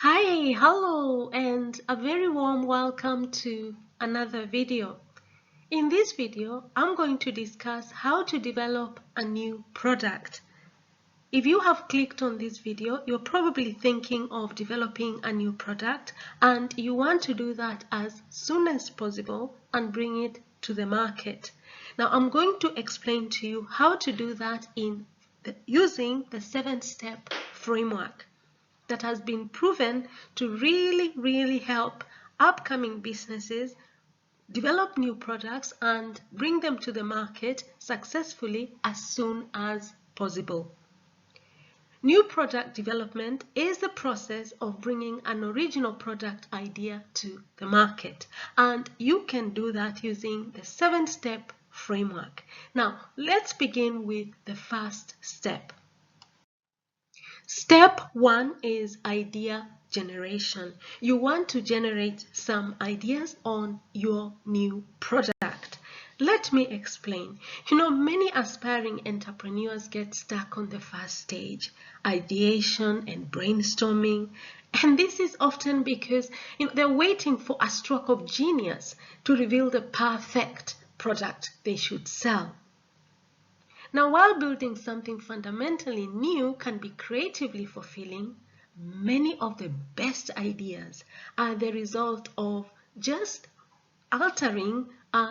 Hi, hello, and a very warm welcome to another video. In this video, I'm going to discuss how to develop a new product. If you have clicked on this video, you're probably thinking of developing a new product and you want to do that as soon as possible and bring it to the market. Now, I'm going to explain to you how to do that using the 7-step framework that has been proven to really help upcoming businesses develop new products and bring them to the market successfully as soon as possible. New product development is the process of bringing an original product idea to the market, and you can do that using the 7-step framework. Now, let's begin with the first step. Step 1 is idea generation. You want to generate some ideas on your new product. Let me explain. Many aspiring entrepreneurs get stuck on the first stage, ideation and brainstorming. And this is often because they're waiting for a stroke of genius to reveal the perfect product they should sell. Now, while building something fundamentally new can be creatively fulfilling, many of the best ideas are the result of just altering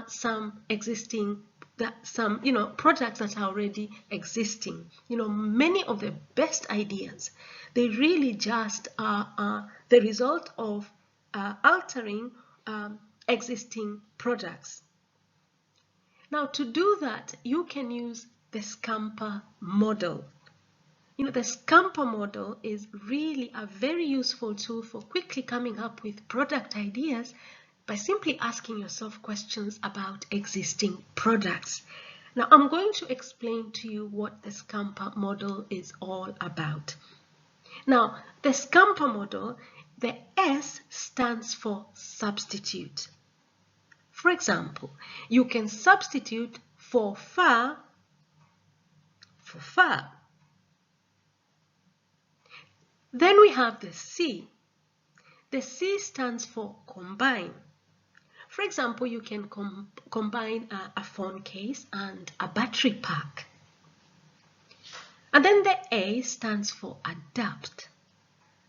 some existing products that are already existing. Many of the best ideas, they really just are the result of altering existing products. Now, to do that, you can use the Scamper model. The Scamper model is really a very useful tool for quickly coming up with product ideas by simply asking yourself questions about existing products. Now, I'm going to explain to you what the Scamper model is all about. Now, the Scamper model, the S stands for substitute. For example, you can substitute for far for far. Then we have the C. The C stands for combine. For example, you can combine a phone case and a battery pack. And then the A stands for adapt.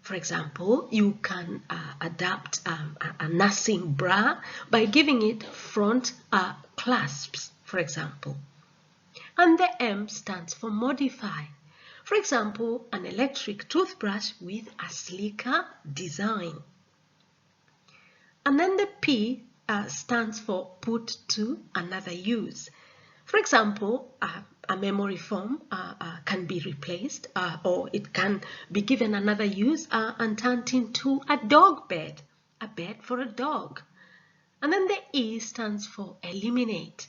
For example, you can adapt a nursing bra by giving it front clasps, for example. And the M stands for modify. For example, an electric toothbrush with a sleeker design. And then the P stands for put to another use. For example, a memory foam can be replaced or it can be given another use and turned into a dog bed, a bed for a dog. And then the E stands for eliminate.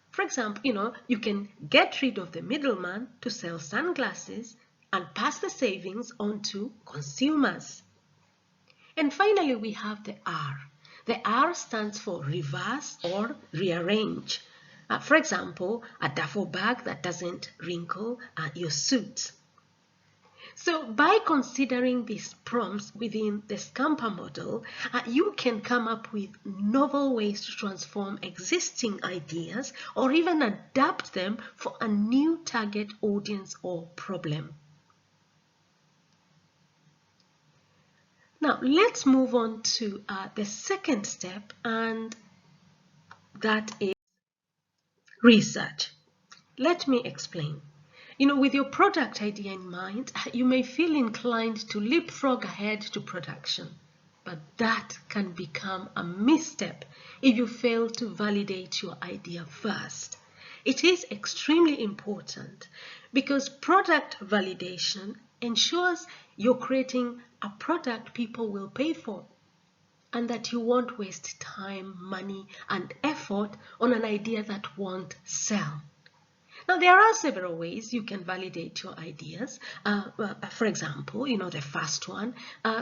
For example, you can get rid of the middleman to sell sunglasses and pass the savings on to consumers. And finally, we have the R. The R stands for reverse or rearrange. For example, a duffel bag that doesn't wrinkle your suit. So by considering these prompts within the Scamper model, you can come up with novel ways to transform existing ideas or even adapt them for a new target audience or problem. Now, let's move on to the second step, and that is research. Let me explain. With your product idea in mind, you may feel inclined to leapfrog ahead to production, but that can become a misstep if you fail to validate your idea first. It is extremely important because product validation ensures you're creating a product people will pay for and that you won't waste time, money, and effort on an idea that won't sell. Now, there are several ways you can validate your ideas. For example, the first one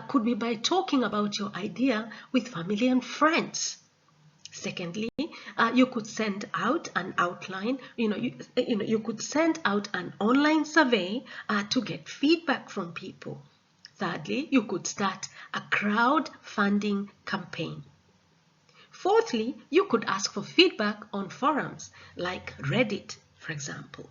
could be by talking about your idea with family and friends. Secondly, you could send out an outline, you could send out an online survey to get feedback from people. Thirdly, you could start a crowdfunding campaign. Fourthly, you could ask for feedback on forums like Reddit, for example.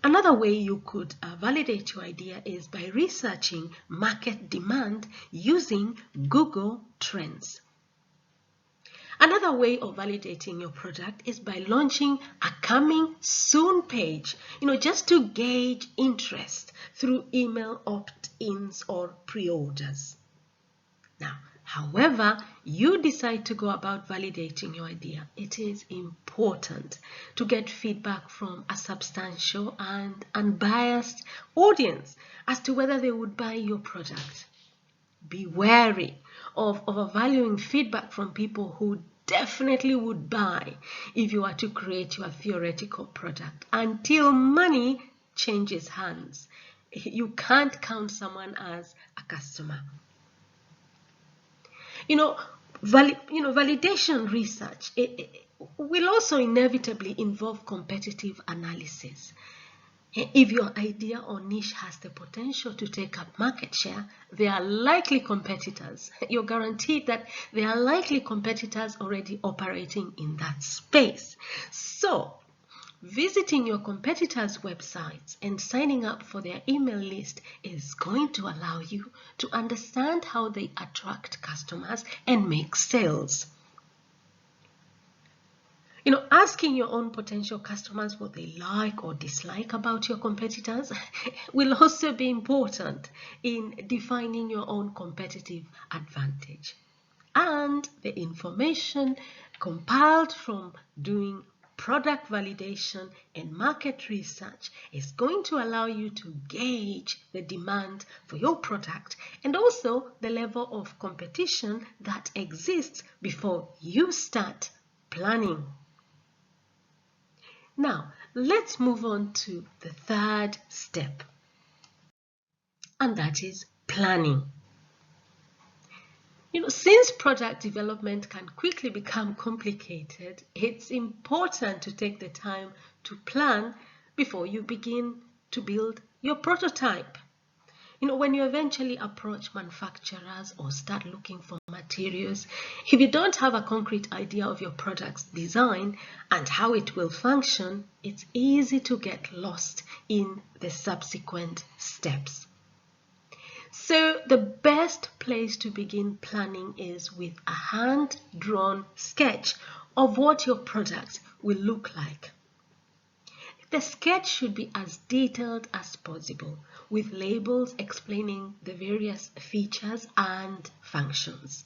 Another way you could validate your idea is by researching market demand using Google Trends. Another way of validating your product is by launching a coming soon page, just to gauge interest through email opt-ins or pre-orders. Now, however you decide to go about validating your idea, it is important to get feedback from a substantial and unbiased audience as to whether they would buy your product. Be wary of valuing feedback from people who definitely would buy if you are to create your theoretical product until money changes hands. You can't count someone as a customer. Validation research will also inevitably involve competitive analysis. If your idea or niche has the potential to take up market share, there are likely competitors. You're guaranteed that there are likely competitors already operating in that space. So, visiting your competitors' websites and signing up for their email list is going to allow you to understand how they attract customers and make sales. Asking your own potential customers what they like or dislike about your competitors will also be important in defining your own competitive advantage. And the information compiled from doing product validation and market research is going to allow you to gauge the demand for your product and also the level of competition that exists before you start planning. Now, let's move on to the third step, and that is planning. Since product development can quickly become complicated, it's important to take the time to plan before you begin to build your prototype. When you eventually approach manufacturers or start looking for materials, if you don't have a concrete idea of your product's design and how it will function, it's easy to get lost in the subsequent steps. So the best place to begin planning is with a hand-drawn sketch of what your product will look like. The sketch should be as detailed as possible, with labels explaining the various features and functions.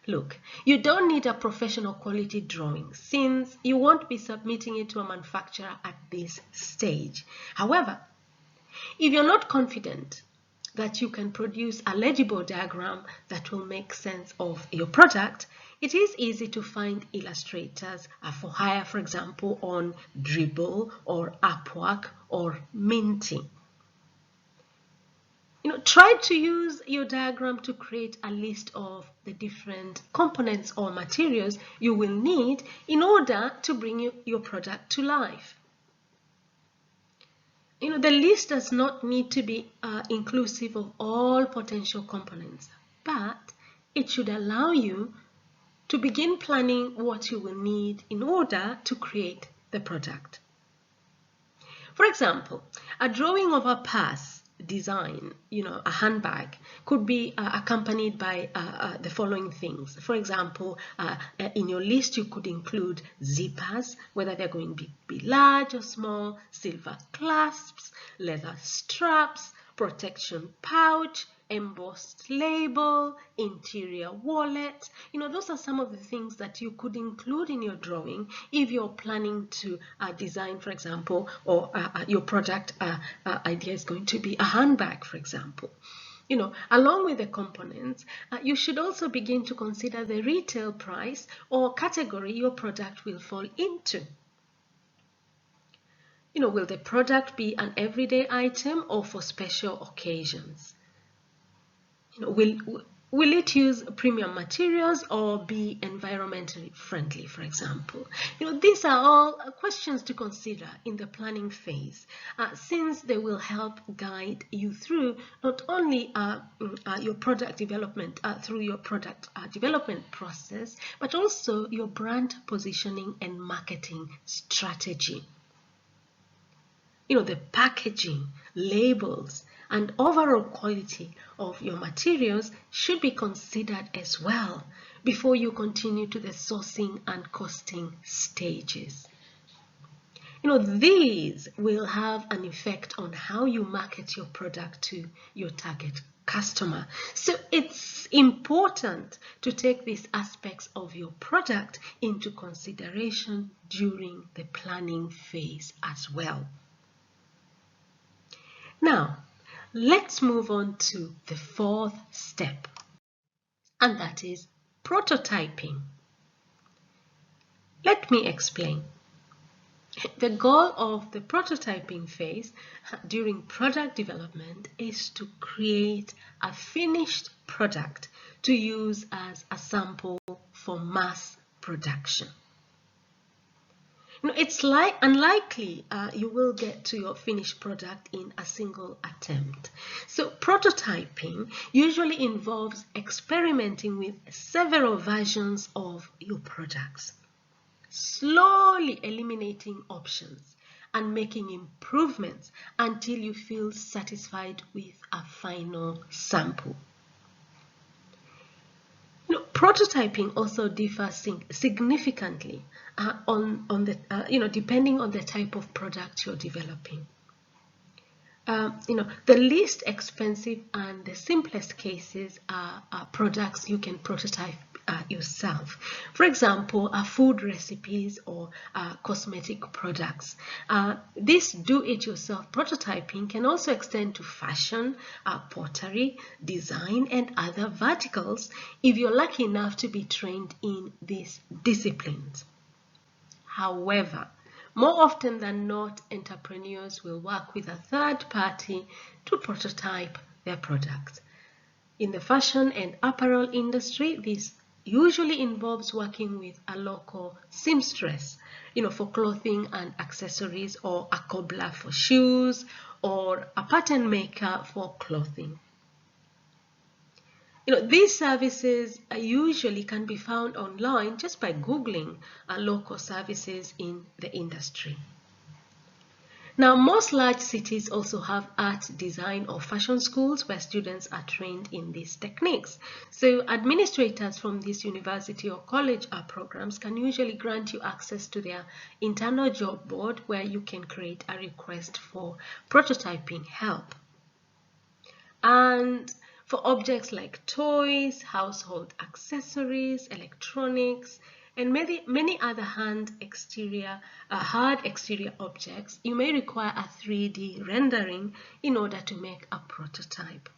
Look, you don't need a professional quality drawing since you won't be submitting it to a manufacturer at this stage. However, if you're not confident that you can produce a legible diagram that will make sense of your product, it is easy to find illustrators for hire, for example, on Dribble or Upwork or Minty. Try to use your diagram to create a list of the different components or materials you will need in order to bring your product to life. The list does not need to be inclusive of all potential components, but it should allow you to begin planning what you will need in order to create the product. For example, a drawing of a purse design, a handbag, could be accompanied by the following things. For example, in your list you could include zippers, whether they're going to be large or small, silver clasps, leather straps, protection pouch, embossed label, interior wallet. Those are some of the things that you could include in your drawing if you're planning to design, for example, or your product idea is going to be a handbag, for example. Along with the components, you should also begin to consider the retail price or category your product will fall into. Will the product be an everyday item or for special occasions? Will it use premium materials or be environmentally friendly, for example? These are all questions to consider in the planning phase, since they will help guide you through not only your product development, through your product development process, but also your brand positioning and marketing strategy. The packaging, labels, and overall quality of your materials should be considered as well before you continue to the sourcing and costing stages. These will have an effect on how you market your product to your target customer. So it's important to take these aspects of your product into consideration during the planning phase as well. Now, let's move on to the fourth step, and that is prototyping. Let me explain. The goal of the prototyping phase during product development is to create a finished product to use as a sample for mass production. It's unlikely you will get to your finished product in a single attempt. So prototyping usually involves experimenting with several versions of your products, slowly eliminating options and making improvements until you feel satisfied with a final sample. Prototyping also differs significantly depending on the type of product you're developing. The least expensive and the simplest cases are products you can prototype yourself. For example, food recipes or cosmetic products. This do-it-yourself prototyping can also extend to fashion, pottery, design, and other verticals if you're lucky enough to be trained in these disciplines. However, more often than not, entrepreneurs will work with a third party to prototype their products. In the fashion and apparel industry, this usually involves working with a local seamstress, for clothing and accessories, or a cobbler for shoes, or a pattern maker for clothing. These services usually can be found online just by Googling local services in the industry. Now, most large cities also have art, design, or fashion schools where students are trained in these techniques. So administrators from this university or college programs can usually grant you access to their internal job board where you can create a request for prototyping help. And for objects like toys, household accessories, electronics, and many other hard exterior objects, you may require a 3D rendering in order to make a prototype.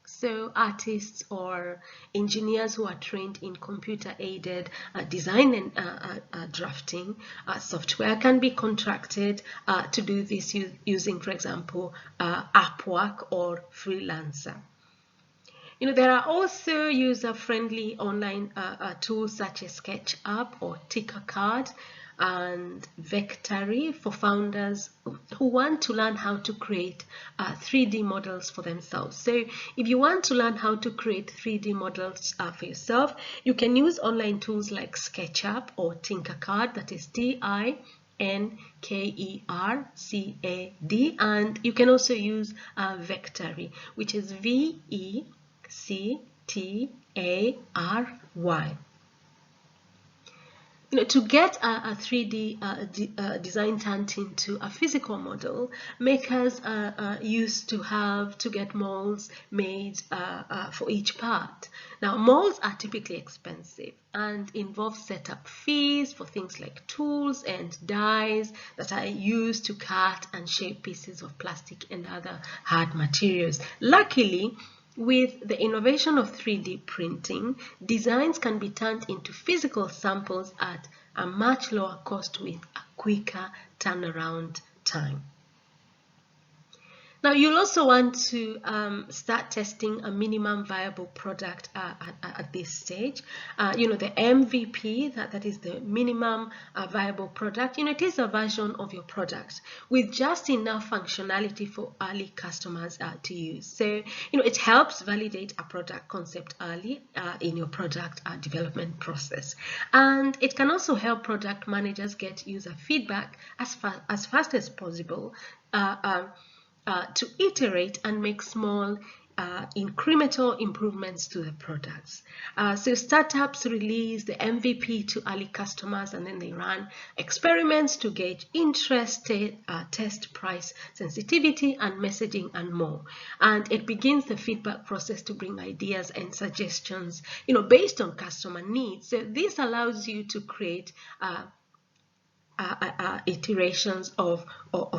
So artists or engineers who are trained in computer-aided design and drafting software can be contracted to do this using, for example, Upwork or Freelancer. There are also user-friendly online tools such as SketchUp or Tinkercad and Vectary for founders who want to learn how to create 3D models for themselves. So if you want to learn how to create 3D models for yourself, you can use online tools like SketchUp or Tinkercad, that is Tinkercad, and you can also use Vectary, which is Vectary. To get a 3D design turned into a physical model, makers used to get molds made for each part. Now, molds are typically expensive and involve setup fees for things like tools and dies that are used to cut and shape pieces of plastic and other hard materials. Luckily, with the innovation of 3D printing, designs can be turned into physical samples at a much lower cost with a quicker turnaround time. Now, you'll also want to start testing a minimum viable product at this stage. The MVP, that is the minimum viable product, it is a version of your product with just enough functionality for early customers to use. So, it helps validate a product concept early in your product development process. And it can also help product managers get user feedback as fast as possible to iterate and make small incremental improvements to the products. So startups release the MVP to early customers, and then they run experiments to gauge interest, test price sensitivity and messaging and more. And it begins the feedback process to bring ideas and suggestions, based on customer needs. So this allows you to create iterations of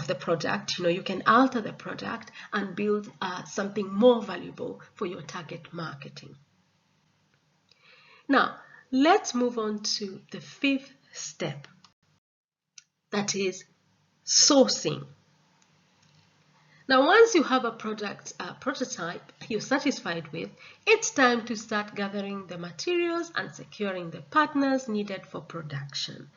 the product. You can alter the product and build something more valuable for your target marketing. Now, let's move on to the fifth step, that is sourcing. Now, once you have a product prototype you're satisfied with, it's time to start gathering the materials and securing the partners needed for production.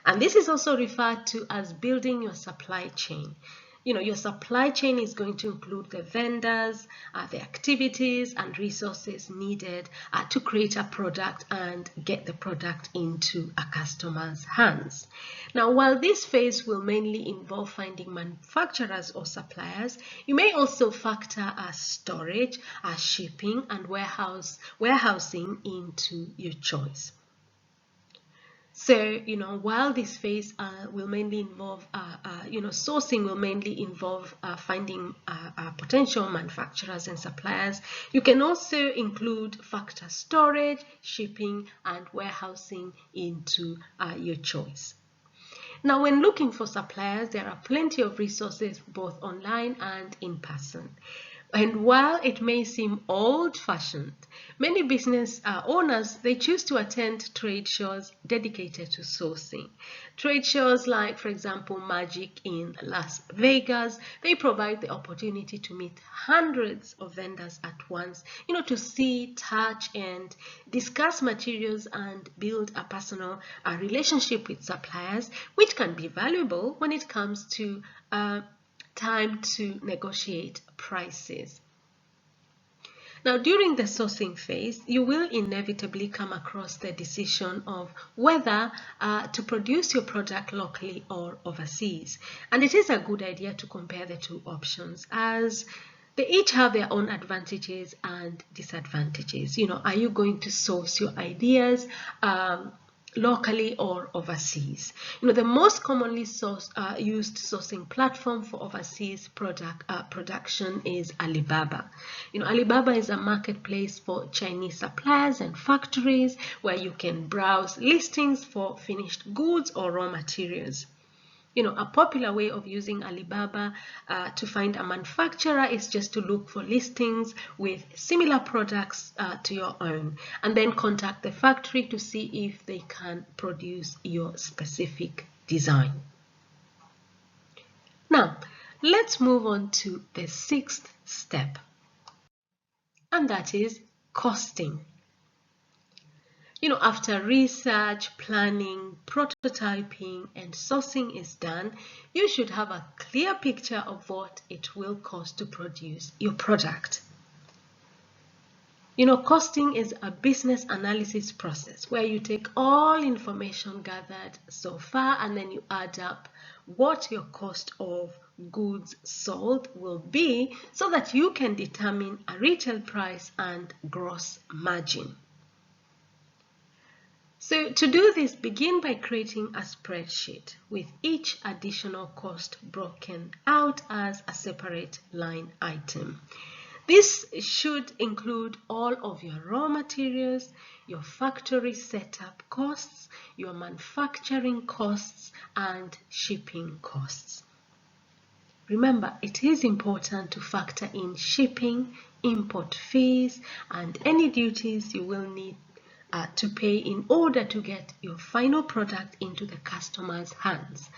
And this is also referred to as building your supply chain. Your supply chain is going to include the vendors, the activities and resources needed to create a product and get the product into a customer's hands. Now, while this phase will mainly involve finding manufacturers or suppliers, you may also factor storage, shipping and warehousing into your choice. So, while this phase will mainly involve, sourcing will mainly involve finding potential manufacturers and suppliers, you can also include factor storage, shipping, and warehousing into your choice. Now, when looking for suppliers, there are plenty of resources both online and in person. And while it may seem old-fashioned, many business owners, they choose to attend trade shows dedicated to sourcing. Trade shows like, for example, Magic in Las Vegas, they provide the opportunity to meet hundreds of vendors at once, to see, touch, and discuss materials and build a personal relationship with suppliers, which can be valuable when it comes to time to negotiate prices. Now, during the sourcing phase, you will inevitably come across the decision of whether to produce your product locally or overseas. And it is a good idea to compare the two options, as they each have their own advantages and disadvantages. Are you going to source your ideas locally or overseas? The most commonly used sourcing platform for overseas production is Alibaba. Alibaba is a marketplace for Chinese suppliers and factories where you can browse listings for finished goods or raw materials. A popular way of using Alibaba to find a manufacturer is just to look for listings with similar products to your own, and then contact the factory to see if they can produce your specific design. Now, let's move on to the sixth step, and that is costing. After research, planning, prototyping, and sourcing is done, you should have a clear picture of what it will cost to produce your product. Costing is a business analysis process where you take all information gathered so far and then you add up what your cost of goods sold will be so that you can determine a retail price and gross margin. So to do this, begin by creating a spreadsheet with each additional cost broken out as a separate line item. This should include all of your raw materials, your factory setup costs, your manufacturing costs, and shipping costs. Remember, it is important to factor in shipping, import fees, and any duties you will need to pay in order to get your final product into the customer's hands.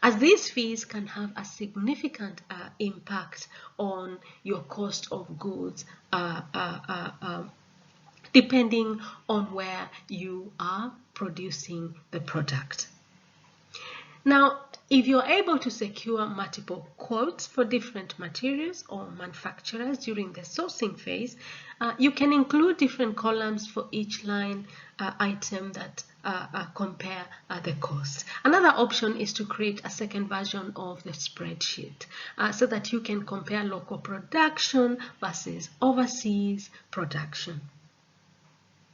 as these fees can have a significant impact on your cost of goods depending on where you are producing the product. Now, if you're able to secure multiple quotes for different materials or manufacturers during the sourcing phase, you can include different columns for each line item that compare the cost. Another option is to create a second version of the spreadsheet so that you can compare local production versus overseas production.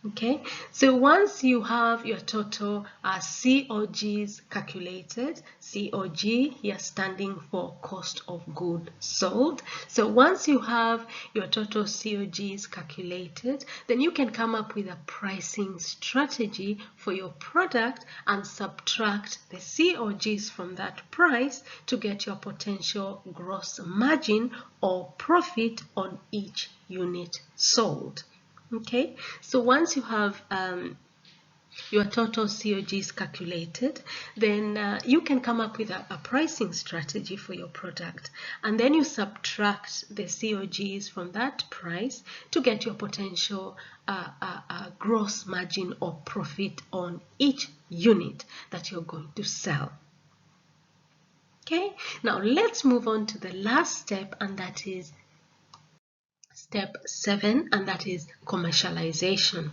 Okay, so once you have your total COGs calculated, COG here standing for cost of goods sold. So once you have your total COGs calculated, then you can come up with a pricing strategy for your product and subtract the COGs from that price to get your potential gross margin or profit on each unit sold. Okay, so once you have your total COGs calculated, then you can come up with a pricing strategy for your product, and then you subtract the COGs from that price to get your potential gross margin or profit on each unit that you're going to sell. Okay, now let's move on to the last step, and that is Step 7, and that is commercialization.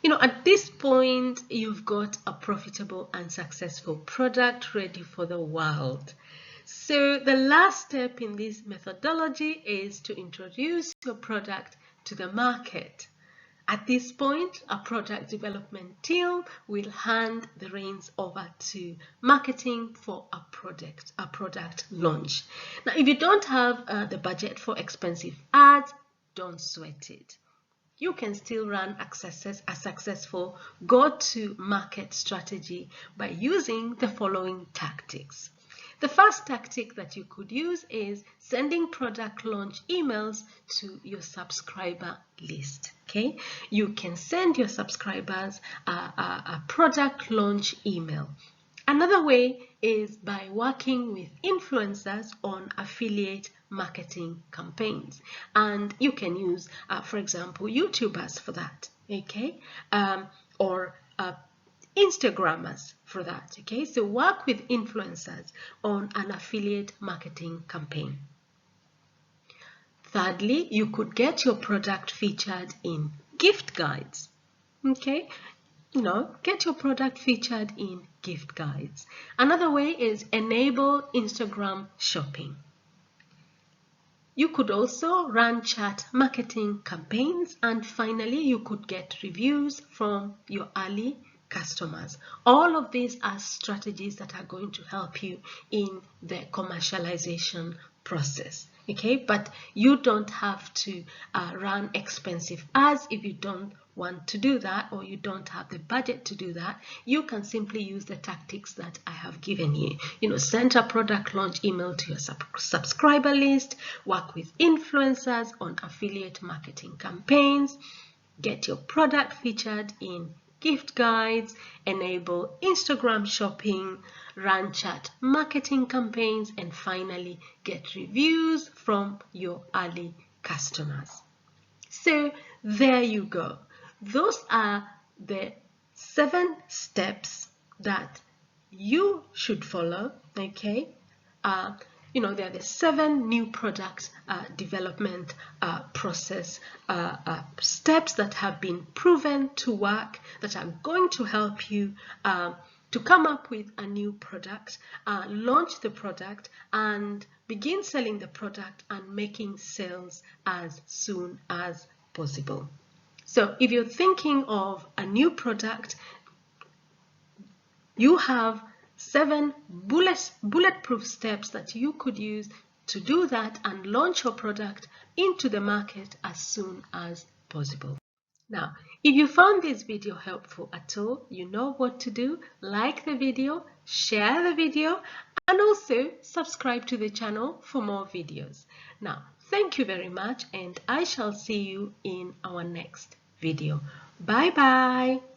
At this point, you've got a profitable and successful product ready for the world. So the last step in this methodology is to introduce your product to the market. At this point, a product development team will hand the reins over to marketing for a product launch. Now, if you don't have the budget for expensive ads, don't sweat it. You can still run a successful go-to-market strategy by using the following tactics. The first tactic that you could use is sending product launch emails to your subscriber list. Okay, you can send your subscribers a product launch email. Another way is by working with influencers on affiliate marketing campaigns, and you can use, for example, YouTubers for that. Okay, or Instagrammers for that. Okay, so work with influencers on an affiliate marketing campaign. Thirdly, you could get your product featured in gift guides. Okay, get your product featured in gift guides. Another way is enable Instagram shopping. You could also run chat marketing campaigns, and finally you could get reviews from your early customers. All of these are strategies that are going to help you in the commercialization process. Okay, but you don't have to run expensive ads if you don't want to do that, or you don't have the budget to do that. You can simply use the tactics that I have given you. Send a product launch email to your subscriber list, work with influencers on affiliate marketing campaigns, get your product featured in gift guides, enable Instagram shopping, run chat marketing campaigns, and finally get reviews from your early customers. So there you go. Those are the 7 steps that you should follow. Okay, there are the 7 new product development process steps that have been proven to work, that are going to help you to come up with a new product, launch the product, and begin selling the product and making sales as soon as possible. So if you're thinking of a new product, you have 7 bulletproof steps that you could use to do that and launch your product into the market as soon as possible. Now, if you found this video helpful at all, you know what to do. Like the video, share the video, and also subscribe to the channel for more videos. Now, thank you very much, and I shall see you in our next video. Bye bye.